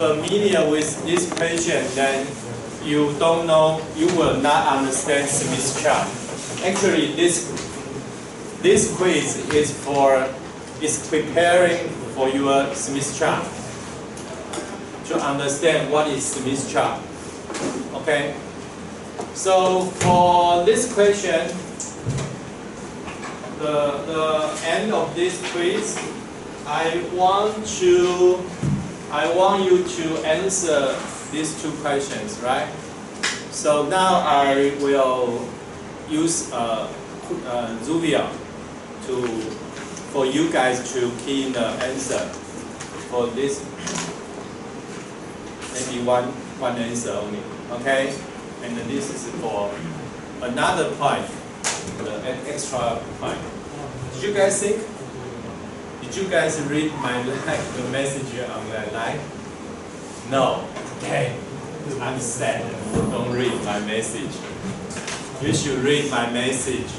familiar with this question, then you don't know, you will not understand Smith chart. Actually, this quiz is preparing for your Smith chart to understand what is Smith chart. Okay. So for this question, the end of this quiz, I want you to answer these two questions, right? So now I will use Zuvia for you guys to key in the answer for this. Maybe one answer only, okay? And this is for another point, an extra point. Did you guys think? Did you guys read the message on that line? No. Okay. I'm sad. Don't read my message. You should read my message.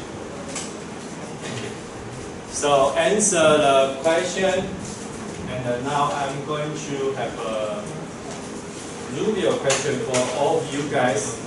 So answer the question, and now I'm going to have a Zuvia question for all of you guys.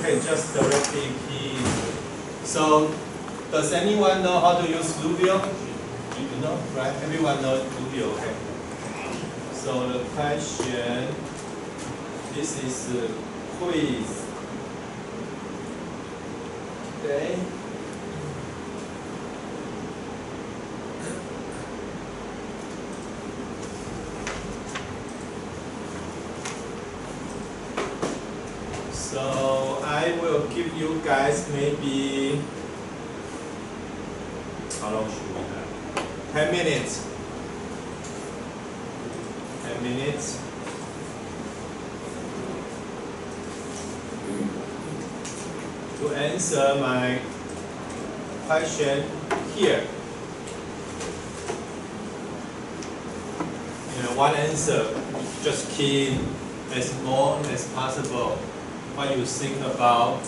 Okay, just directly key. So, does anyone know how to use Zuvia? You know, right? Everyone knows Zuvia, okay? So the question, this is a quiz. Okay. So I will give you guys maybe, how long should we have? 10 minutes. 10 minutes. To answer my question here. One answer, just key in as more as possible. What you think about,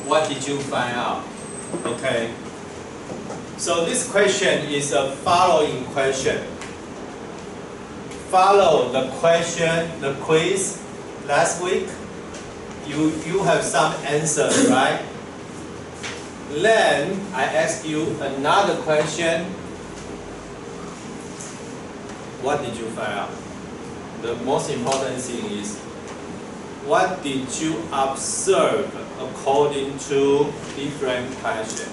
what did you find out? Okay. So this question is a following question. Follow the question, the quiz last week. You have some answers, right? Then I ask you another question. What did you find out? The most important thing is, what did you observe according to different questions?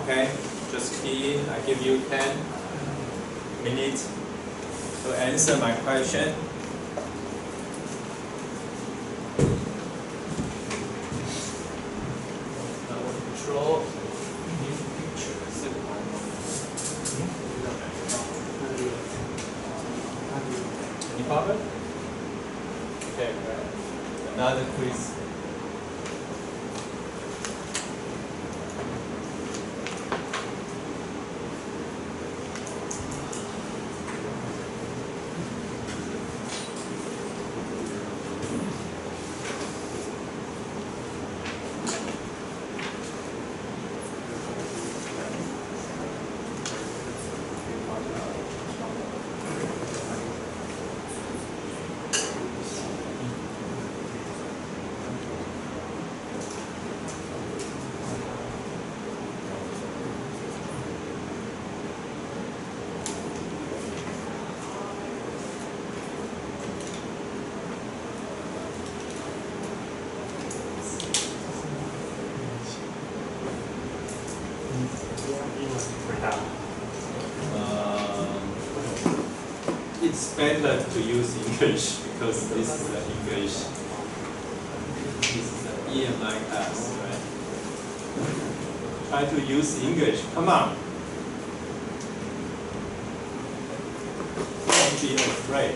Okay, just key in. I give you 10 minutes to answer my question. I will control new pictures. Any problem? Okay, right. Another quiz. It's better to use English because this is English. This is an EMI class, right? Try to use English. Come on. be afraid.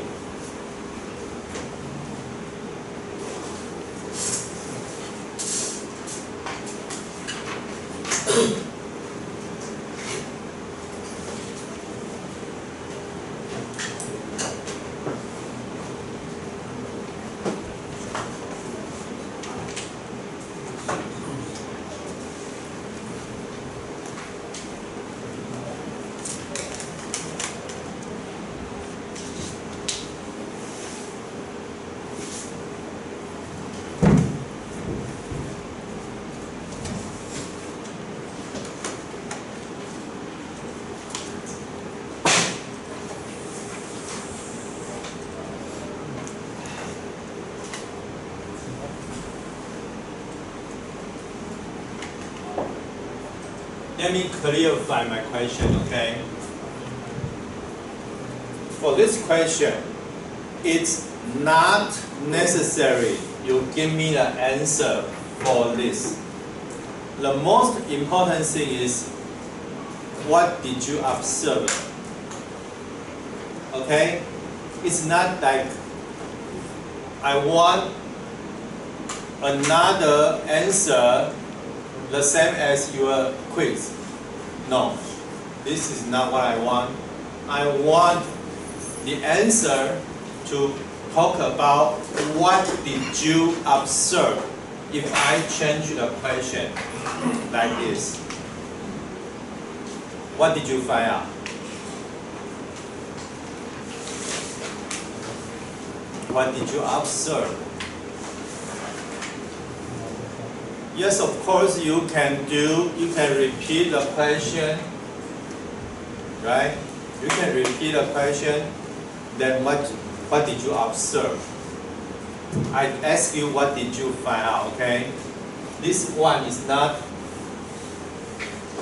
Let me clarify my question, okay? For this question, it's not necessary you give me the answer for this. The most important thing is, what did you observe? Okay? It's not like I want another answer the same as your quiz. No, this is not what I want. I want the answer to talk about what did you observe if I change the question like this. What did you find out? What did you observe? Yes, of course you can repeat the question, right? You can repeat the question, then what did you observe? I ask you what did you find out, okay? This one is not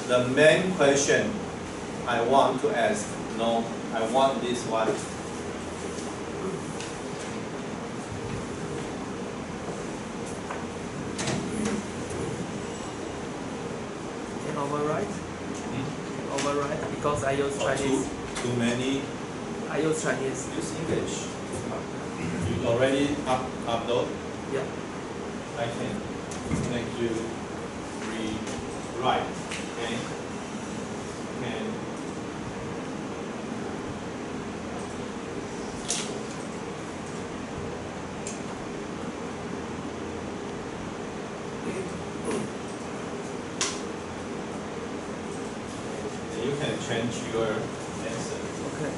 the main question I want to ask. No, I want this one. Override? Override because I use Chinese. Too many? I use Chinese. Use English. You already upload? Yeah. I can make you rewrite. Okay? And you can change your answer. Okay.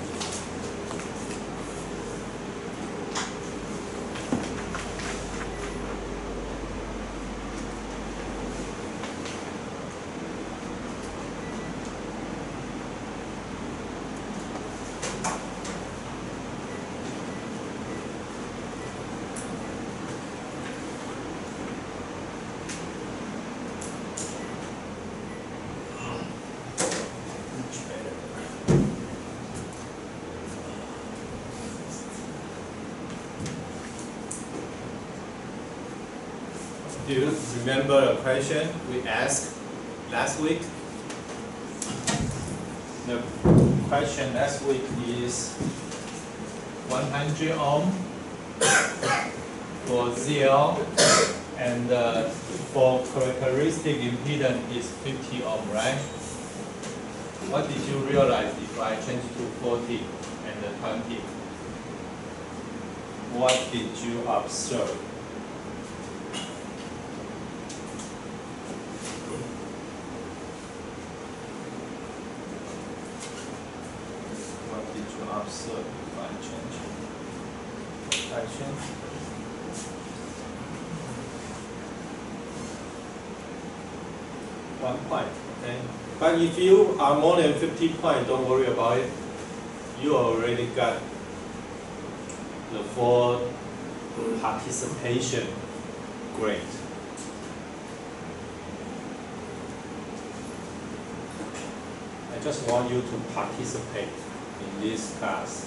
Do you remember the question we asked last week? The question last week is 100 ohm for ZL, and for characteristic impedance is 50 ohm, right? What did you realize if I change to 40 and 20? What did you observe? Observe if I change. One point, okay? But if you are more than 50 points, don't worry about it. You already got the full participation grade. I just want you to participate in this class.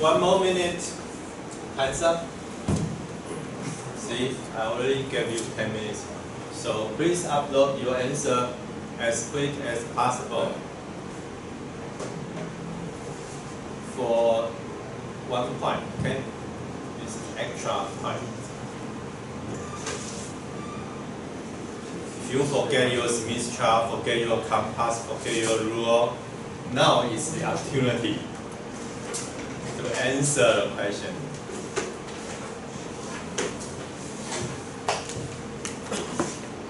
1 more minute. Hands up. See, I already gave you 10 minutes. So please upload your answer as quick as possible. For 1 point, okay? This extra point. If you forget your Smith chart, forget your compass, forget your rule, now is the opportunity to answer the question.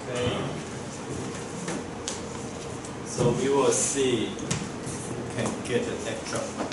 Okay. So we will see who can get the extra point.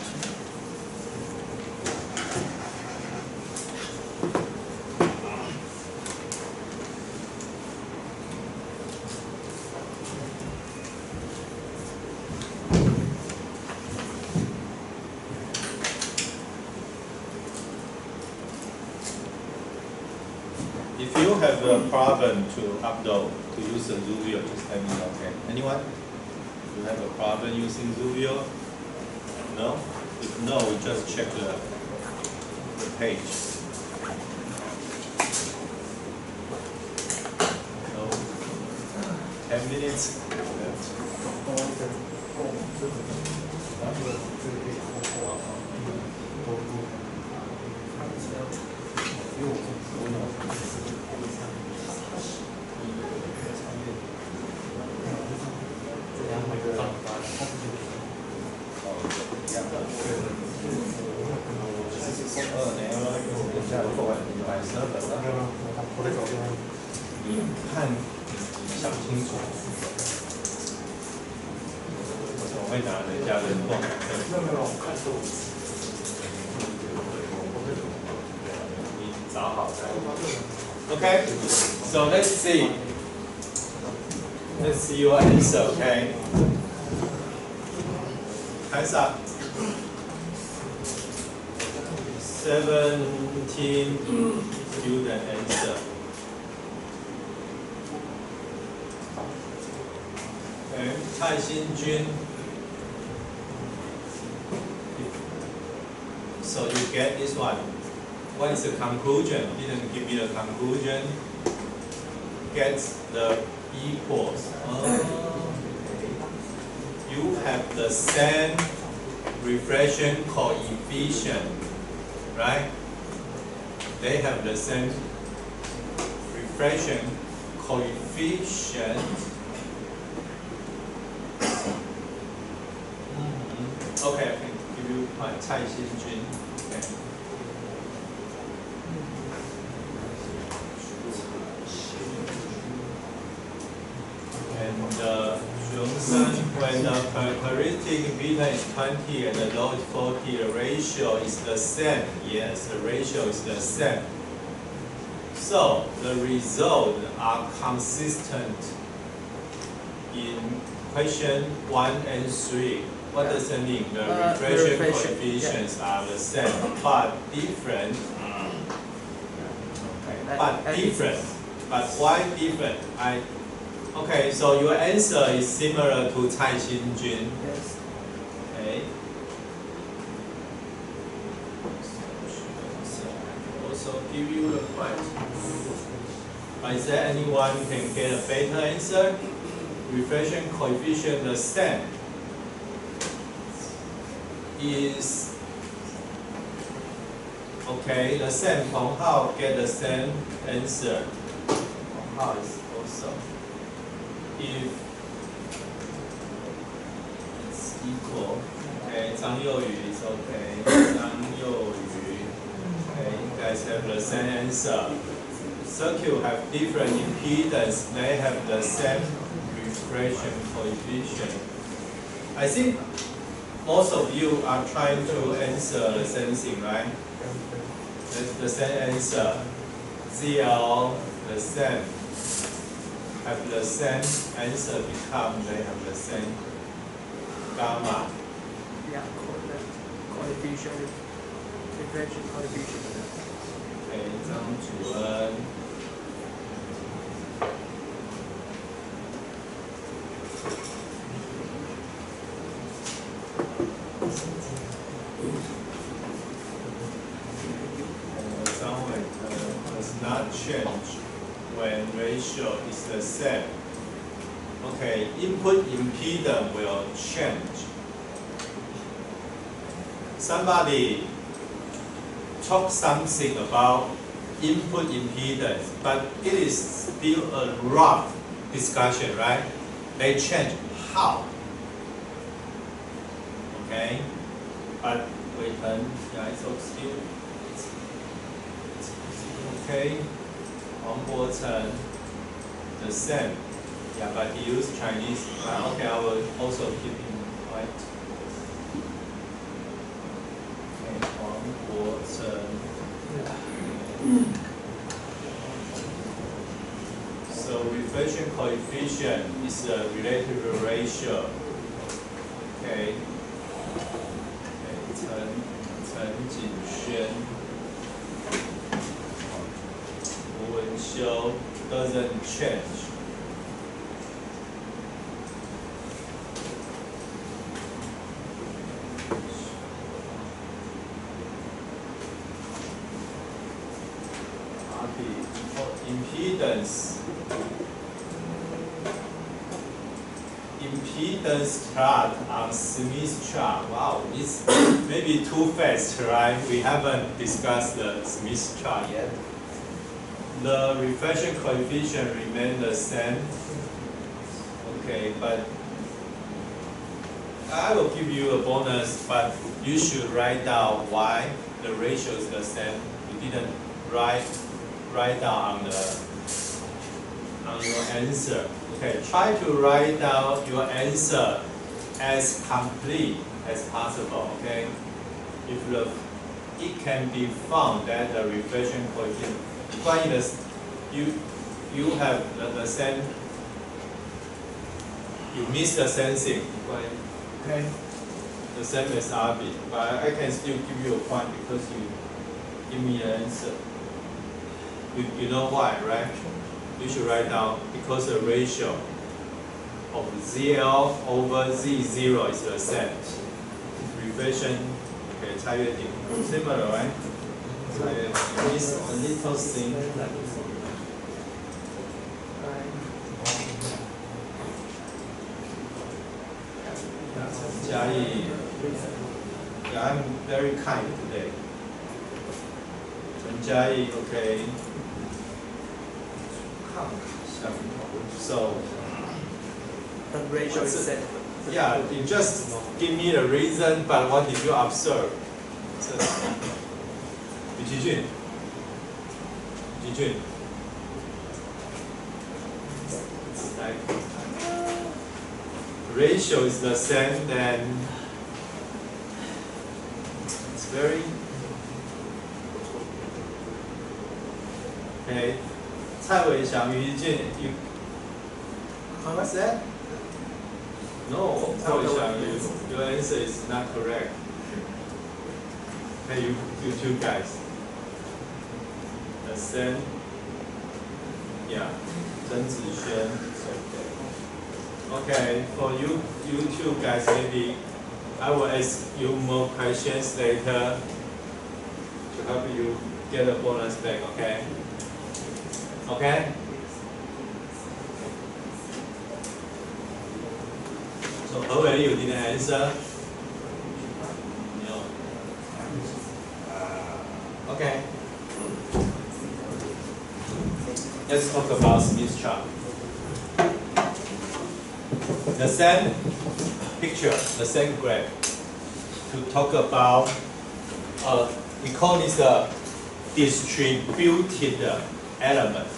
If you have a problem to upload, to use the Zuvio, just let me know, okay? Anyone? You have a problem using Zuvio? No? If no, we just check the page. No? 10 minutes left.看，想清楚。我怎么会拿人家的梦？没有，看错。你找好才。Okay, so let's see. Let's see your answer. Okay. Hands up. 17 student answer. Okay, 蔡新君. So you get this one. What is the conclusion? Didn't give me the conclusion. Get the equals. You have the same reflection coefficient, right? They have the same reflection coefficient. Okay, I can give you Cai Xinjun. Okay. And Jungsen, when the characteristic beta is 20 and the low is 40, the ratio is the same. Yes, the ratio is the same. So the results are consistent in question 1 and 3. What does that mean? The reflection coefficients are the same, but different. Okay, but different. But why different? Okay, so your answer is similar to Cai Xinjun. Yes. Okay. Also give you the point. Is there anyone who can get a better answer? Reflection coefficient the same is okay. The same. Peng Hao get the same answer. Peng Hao is also. If it's equal, okay, Zhang Youyu is okay. Zhang Youyu, okay, you guys have the same answer. circuit have different impedance, they have the same reflection coefficient. I think most of you are trying to answer the same thing, right? The same answer. ZL the same. Have the same answer become they have the same gamma. Yeah, coefficient, reflection coefficient. Okay, 张主恩。Does not change when ratio is the same. Okay, input impedance will change. Somebody talk something about input impedance, but it is still a rough discussion, right? They change how? Okay, but we can, yeah, it's still. Okay, Wang Guocheng, the same. Yeah, but he used Chinese. Okay, I will also keep him quiet. Okay, Wang Guocheng. So reflection coefficient is a relative ratio. Okay. Chen Jinxuan. Show doesn't change. Impedance chart on Smith chart. Wow, it's maybe too fast, right? We haven't discussed the Smith chart yet. The reflection coefficient remains the same. Okay, but I will give you a bonus, but you should write down why the ratio is the same. You didn't write down on your answer. Okay, try to write down your answer as complete as possible. Okay, if it can be found that the reflection coefficient, you have the same, you miss the same thing. Okay, the same as RB, but I can still give you a point because you give me an answer. You know why, right? You should write down because the ratio of ZL over Z0 is the same. Reflection, okay, 蔡月定 similar, right? It's a little thing. Jiayi, yeah, I'm very kind today. Jiayi, okay. So, the ratio is set. Yeah, you just give me the reason, but what did you observe? Jijun. It's like ratio is the same, then it's very okay. 蔡伟翔、于俊 you what's that? No, 蔡伟翔 your answer is not correct. Hey, you two guys. The same. Yeah, 曾子轩. Okay, for you two guys, maybe I will ask you more questions later to help you get a bonus back. Okay. Okay. So, Hewei, you didn't answer. No. Okay. Let's talk about Smith chart. The same picture, the same graph. To talk about, we call this a distributed element.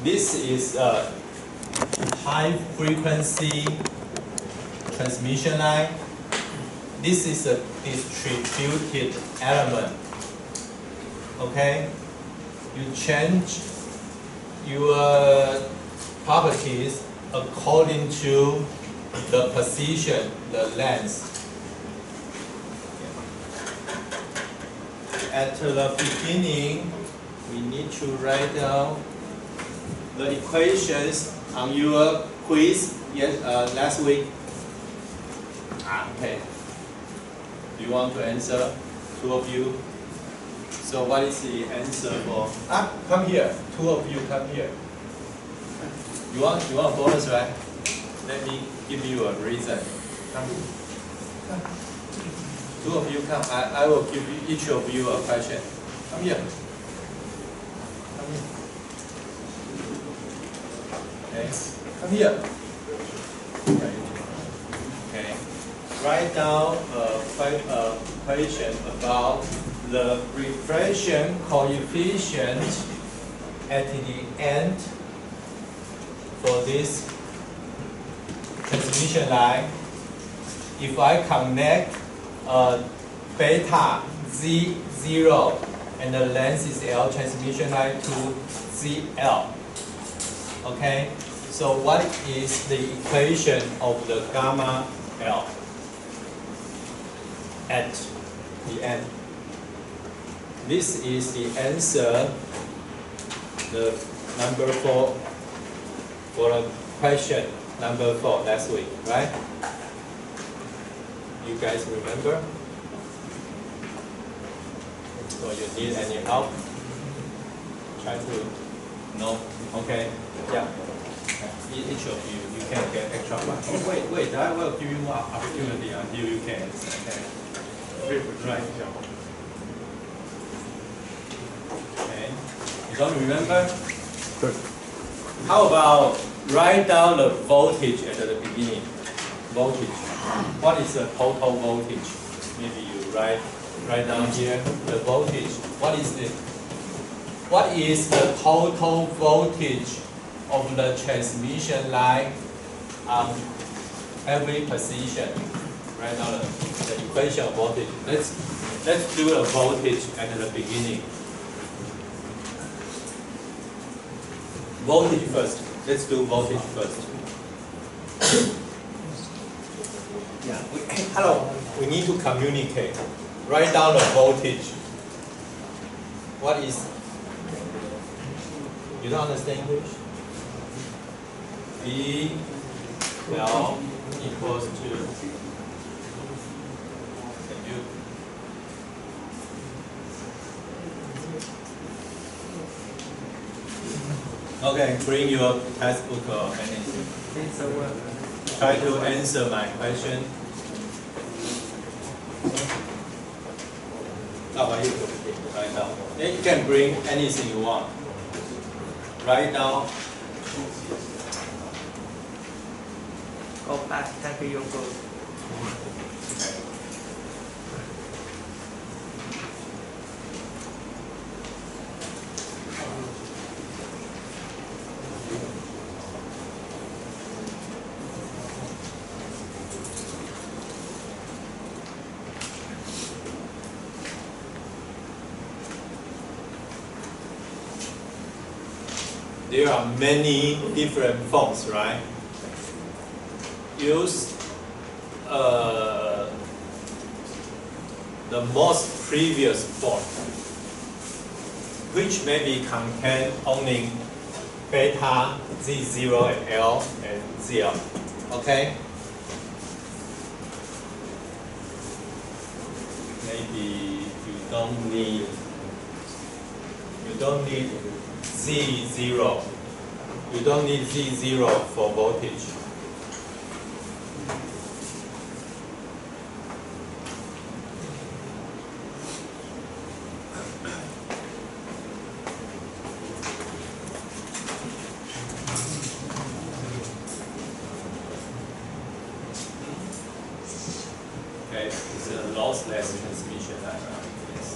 This is a high frequency transmission line. This is a distributed element. Okay? You change your properties according to the position, the length. At the beginning, we need to write down the equations on your quiz last week. Okay. Do you want to answer? Two of you. So what is the answer for? Come here. Two of you come here. You want a bonus, right? Let me give you a reason. Come. Two of you come. I will give each of you a question. Come here. Come here. Okay. Come here. Okay. Write down a question about the reflection coefficient at the end for this transmission line. If I connect beta Z0 and the length is L transmission line to ZL. Okay, so what is the equation of the gamma L at the end? This is the answer, the number 4 for the question number 4 last week, right? You guys remember? So you need any help? Try to know. Okay. Yeah. Each of you, you can get extra mark. Oh, wait. I will give you more opportunity until you can. Okay. Right. Okay. You don't remember? Good. How about write down the voltage at the beginning? Voltage. What is the total voltage? Maybe you write down here the voltage. What is the total voltage of the transmission line on every position? Write down the equation of voltage. Let's do the voltage at the beginning. Voltage first. Let's do voltage first. Yeah. Hello. We need to communicate. Write down the voltage. What is? You don't understand English? V L equals to. Can you? Okay, bring your textbook or anything. Try to answer my question. How about you? Write down. You can bring anything you want. Write down. Go back, take your book. Okay. There are many different forms, right? Use the most previous form, which maybe contain only beta, Z0 and L and ZL. Okay? Maybe you don't need Z0. You don't need Z0 for voltage. Okay, it's a lossless transmission line. Yes.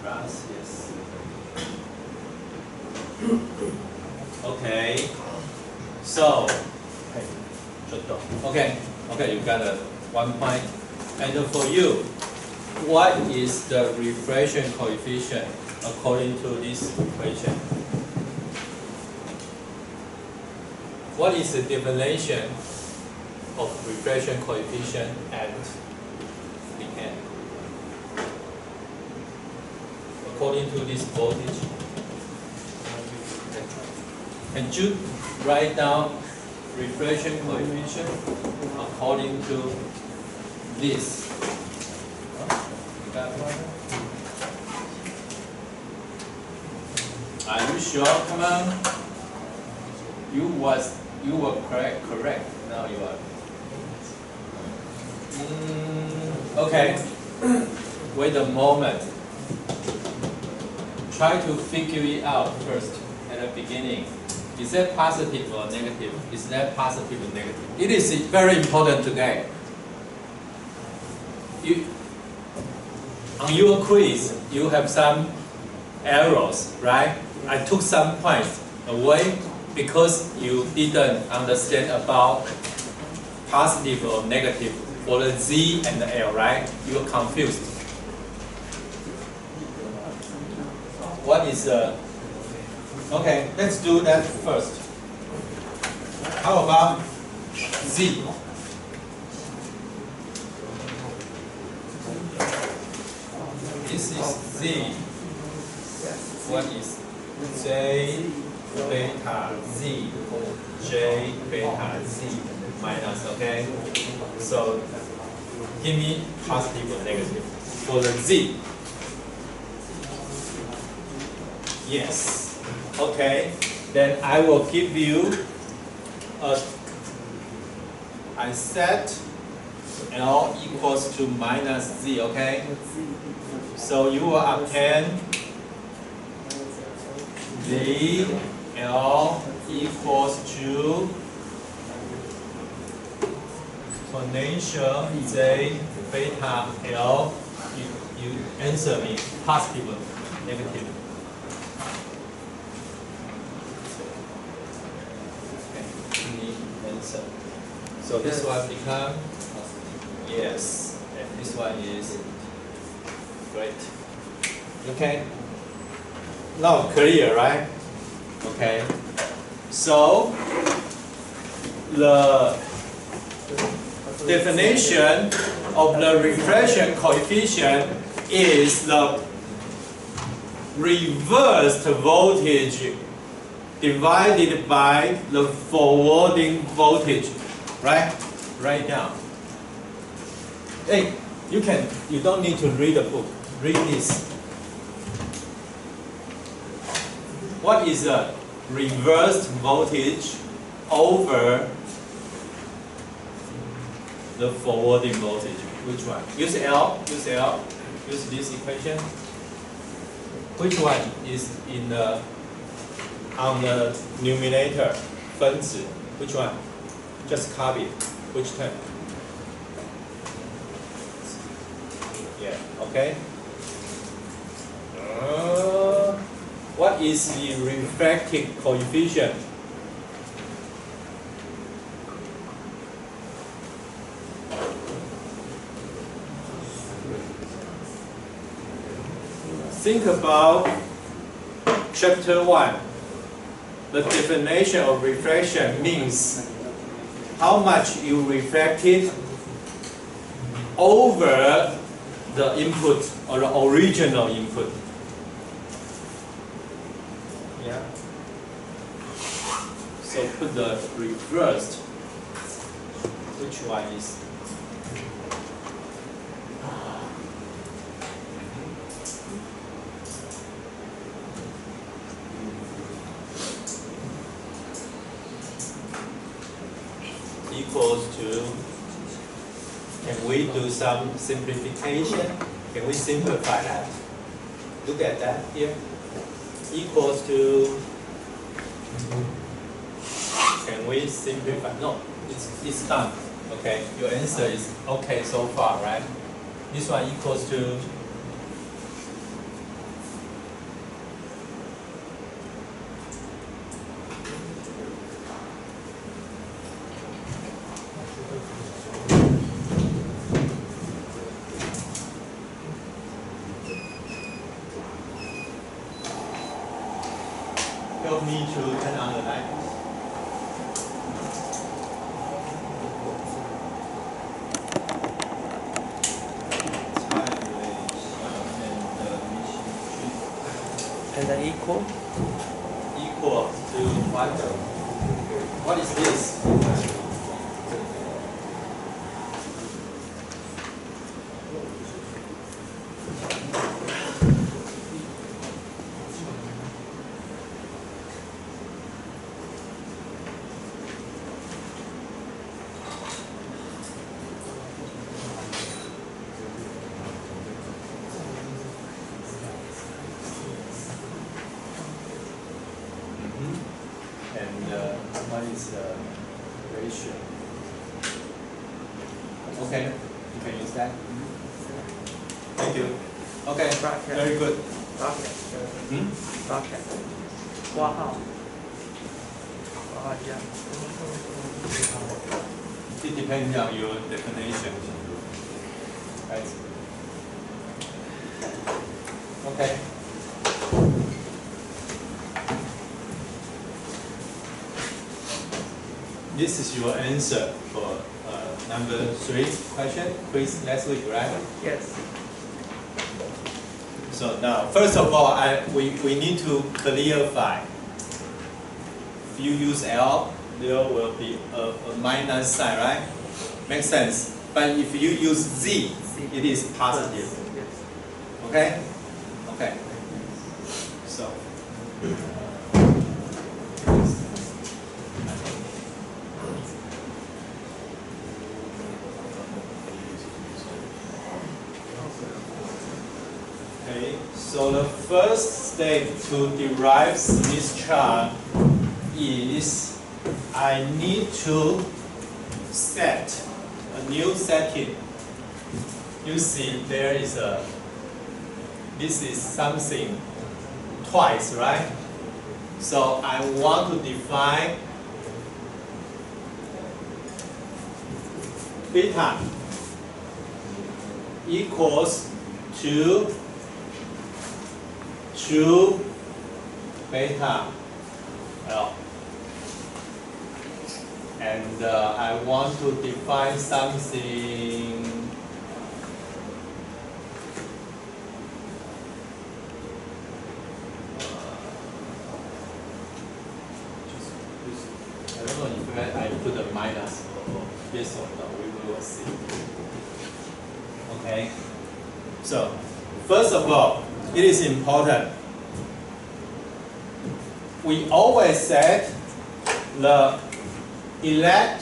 Brass, yes. Okay. So, okay, you got 1 point. And for you, what is the reflection coefficient according to this equation? What is the definition of reflection coefficient at the end? According to this voltage. And you write down reflection coefficient according to this. Are you sure? Come on. You were correct. Now you are. Okay. Wait a moment. Try to figure it out first at the beginning. Is that positive or negative? Is that positive or negative? It is very important today. On your quiz, you have some errors, right? I took some points away because you didn't understand about positive or negative for the Z and the L, right? You are confused. What is the... Okay, let's do that first. How about Z? This is Z. What is J beta Z? J beta Z minus, okay? So, give me positive or negative for the Z. Yes. Okay, then I will give you I set L equals to minus Z, okay? So you will obtain Z L equals to exponential J beta L. You answer me positive or negative. So this one become yes, and this one is great. Okay. Now clear, right? Okay. So the definition of the reflection coefficient is the reversed voltage divided by the forwarding voltage, right? Right now. Hey, you don't need to read the book. Read this. What is the reversed voltage over the forwarding voltage? Which one? Use L. Use L. Use this equation. Which one is in the on the numerator? 分子. Which one? Just copy. Which term? Yeah. Okay. What is the refractive coefficient? Think about chapter 1. The definition of reflection means how much you reflected over the input or the original input. Yeah. So put the reversed. Which one is? Equals to, can we do some simplification? Can we simplify that? Look at that here. Equals to, can we simplify? No, it's done. Okay, your answer is okay so far, right? This one equals to, help me to turn on the light. And the equal? Equal to what? What is this? What is the ratio? Okay, you can use that. Thank you. Okay, Bracket. very good. Bracket. Hmm? Bracket. 括号. Yeah. It depends on your definition. Right. Okay. This is your answer for number 3 question. Please, Leslie, right? Yes. So now, first of all, we need to clarify. If you use L, there will be a minus sign, right? Makes sense. But if you use Z, it is positive. Yes. Okay? Okay. So. Okay, so the first step to derive Smith chart is I need to set a new setting. You see there is this is something twice, right? So I want to define beta equals to 2 beta L. And I want to define something I don't know if I put a minus or yes or no, we will see. Okay. So first of all, it is important. We always said the electrical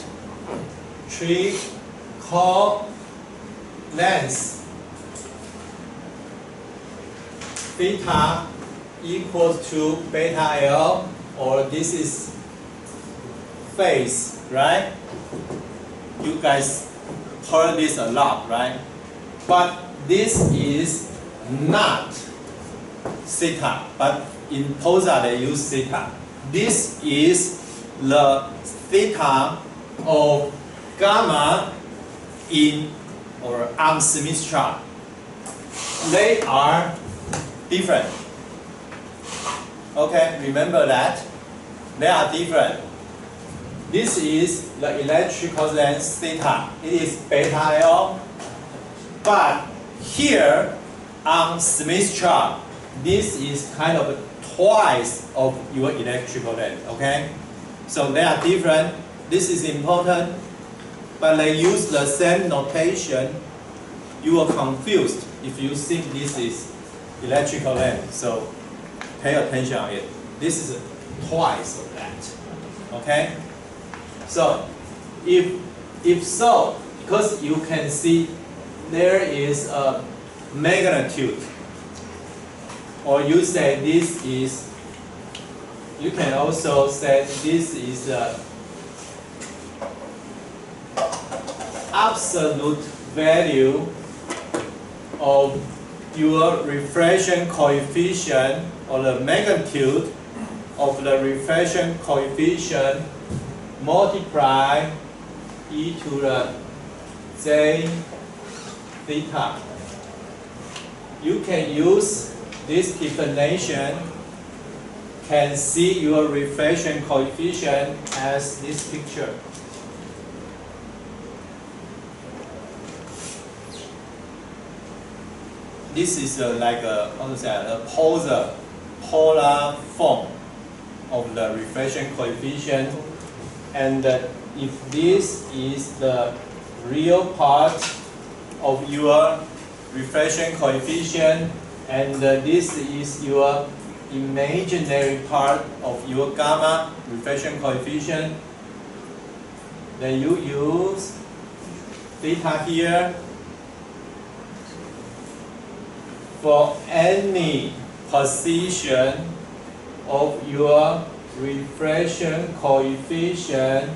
length theta equals to beta L, or this is phase, right? You guys heard this a lot, right? But this is not theta, but in POSA they use theta. This is the theta of gamma in or on Smith chart. They are different. Okay, remember that? They are different. This is the electrical length theta. It is beta L. But here on Smith chart, this is kind of twice of your electrical length, okay? So they are different. This is important, but they use the same notation. You are confused if you think this is electrical length, so pay attention on it. This is twice of that, okay? So if so, because you can see there is a magnitude, or you say this is, you can also say this is the absolute value of your reflection coefficient, or the magnitude of the reflection coefficient multiply e to the j theta. You can use this definition can see your reflection coefficient as this picture. This is like a polar form of the reflection coefficient, and if this is the real part of your reflection coefficient, and this is your imaginary part of your gamma reflection coefficient, then you use theta here for any position of your reflection coefficient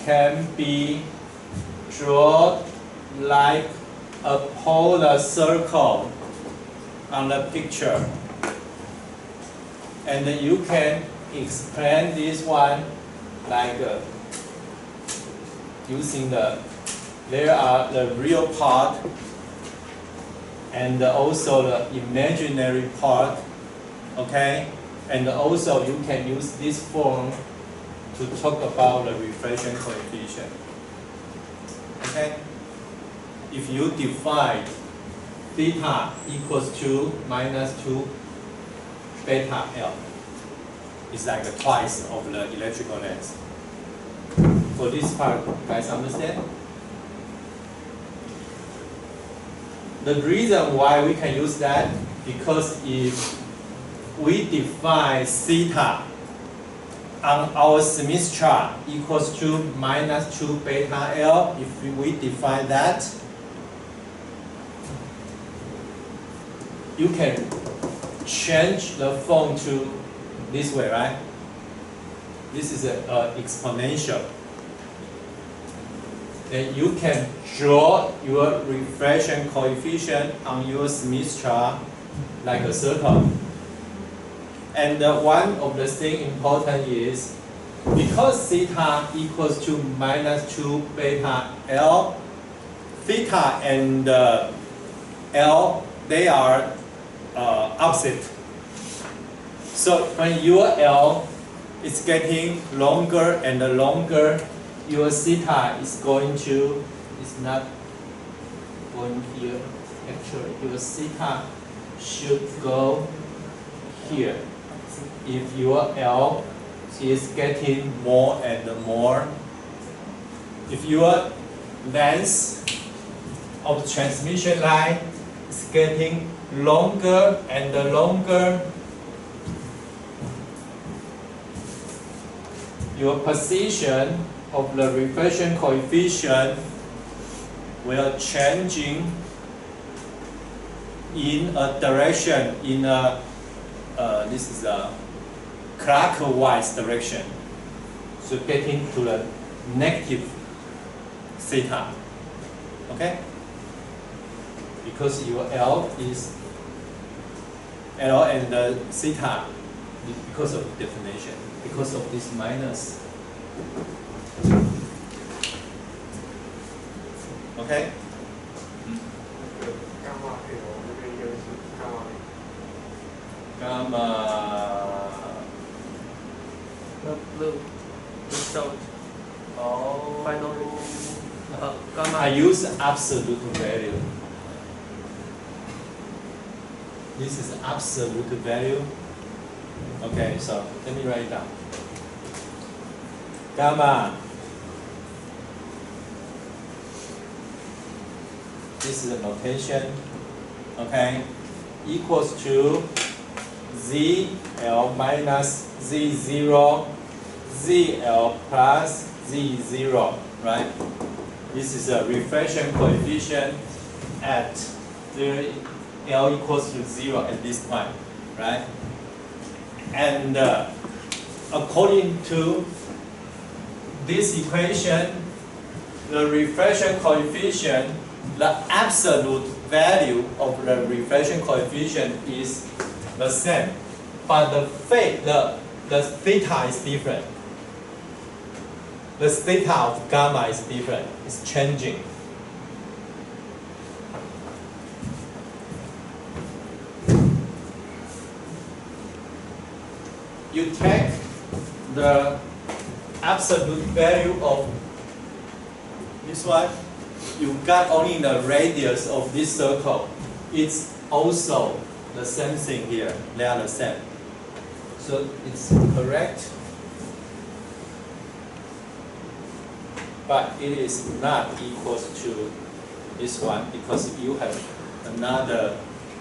can be drawn like a polar circle on the picture. And you can explain this one like using there are the real part and also the imaginary part, okay? And also you can use this form to talk about the reflection coefficient, okay? If you define theta equals to minus 2 beta L, it's like twice of the electrical length. For this part, you guys understand? The reason why we can use that, because if we define theta on our Smith chart equals to minus 2 beta L, if we define that, you can change the form to this way, right? This is an exponential. Then you can draw your reflection coefficient on your Smith chart like a circle. And one of the things important is, because theta equals to minus 2 beta L, theta and L, they are opposite. So when your L is getting longer and longer, your theta is going to, it's not going here. Actually, your theta should go here. If your L is getting more and more, if your length of transmission line is getting longer and longer, your position of the reflection coefficient will changing in a direction, in a this is a clockwise direction, so getting to the negative theta, okay? Because your L and the theta, because of definition, because of this minus. Okay? Gamma. The blue result. Oh. Final gamma. I use absolute value. This is absolute value. Okay, so let me write it down. Gamma. This is the notation. Okay, equals to ZL minus Z0, ZL plus Z0, right? This is a reflection coefficient at the L equals to 0 at this point, right? And according to this equation, the reflection coefficient, the absolute value of the reflection coefficient is the same, but the theta is different. The theta of gamma is different. It's changing. you take the absolute value of this one, you got only the radius of this circle. It's also the same thing here. They are the same. So it's correct. But it is not equal to this one because you have another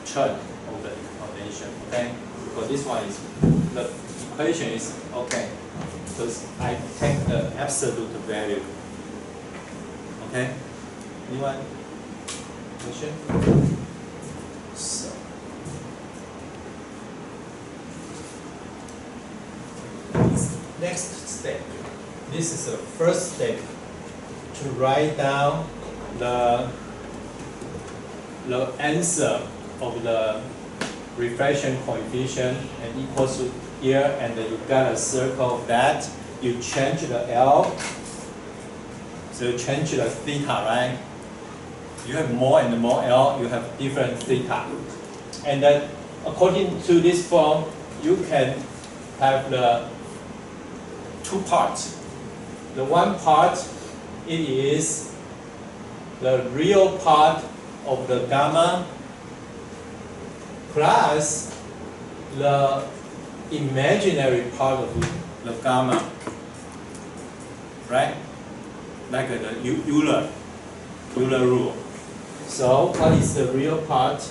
term of the explanation, okay? Because this one is, the equation is okay. Because I take the absolute value. Okay? Anyone? Question? So. Next step. This is the first step to write down the answer of the reflection coefficient and equals to here, and then you got a circle of that. You change the L, so you change the theta, right? You have more and more L, you have different theta. And then according to this form, you can have the two parts. The one part, it is the real part of the gamma plus the imaginary part of the gamma, right? Like the Euler rule. So what is the real part?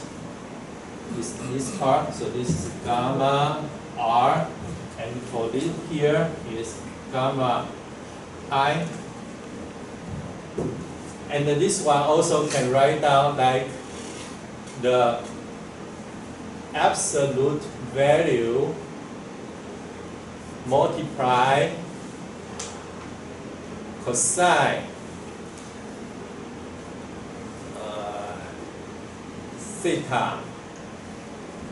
Is this part. So this is gamma R, and for this here is gamma I. And then this one also can write down like the absolute value multiply cosine theta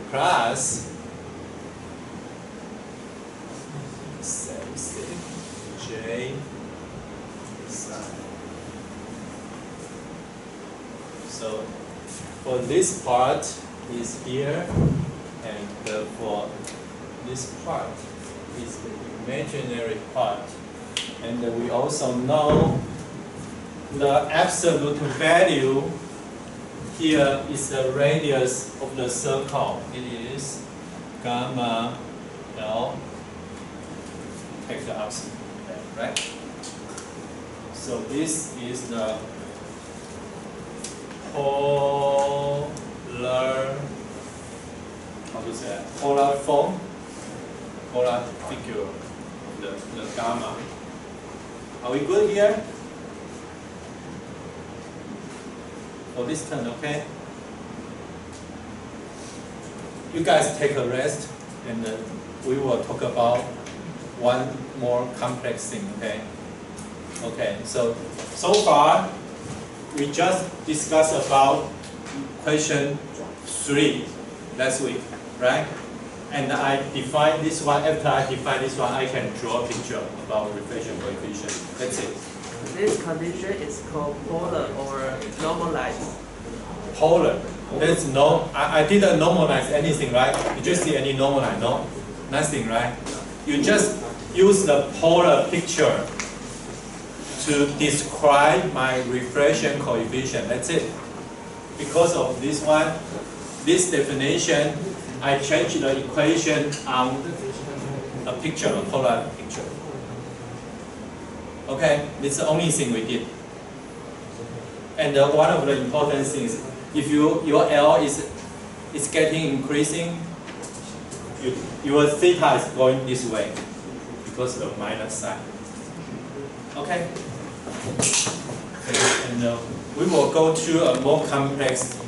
plus J sine. So for this part is here, and for this part is the imaginary part. And we also know the absolute value here is the radius of the circle. It is gamma L. Take the absolute value, right? So this is the polar, how to say that? Polar form, polar figure, the gamma. Are we good here? For this turn, okay? You guys take a rest, and we will talk about one more complex thing, okay? Okay, so far, we just discussed about question 3 last week, right? And I define this one. After I define this one, I can draw a picture about reflection coefficient. That's it. This condition is called polar or normalized. Polar. There's no, I didn't normalize anything, right? Did you see any normalize? No? Nothing, right? You just use the polar picture to describe my reflection coefficient. That's it. Because of this one, this definition, I changed the equation on a picture, a polar picture. Okay, it's the only thing we did. And one of the important things, if your L is getting increasing, your theta is going this way because of the minus sign. Okay? And we will go to a more complex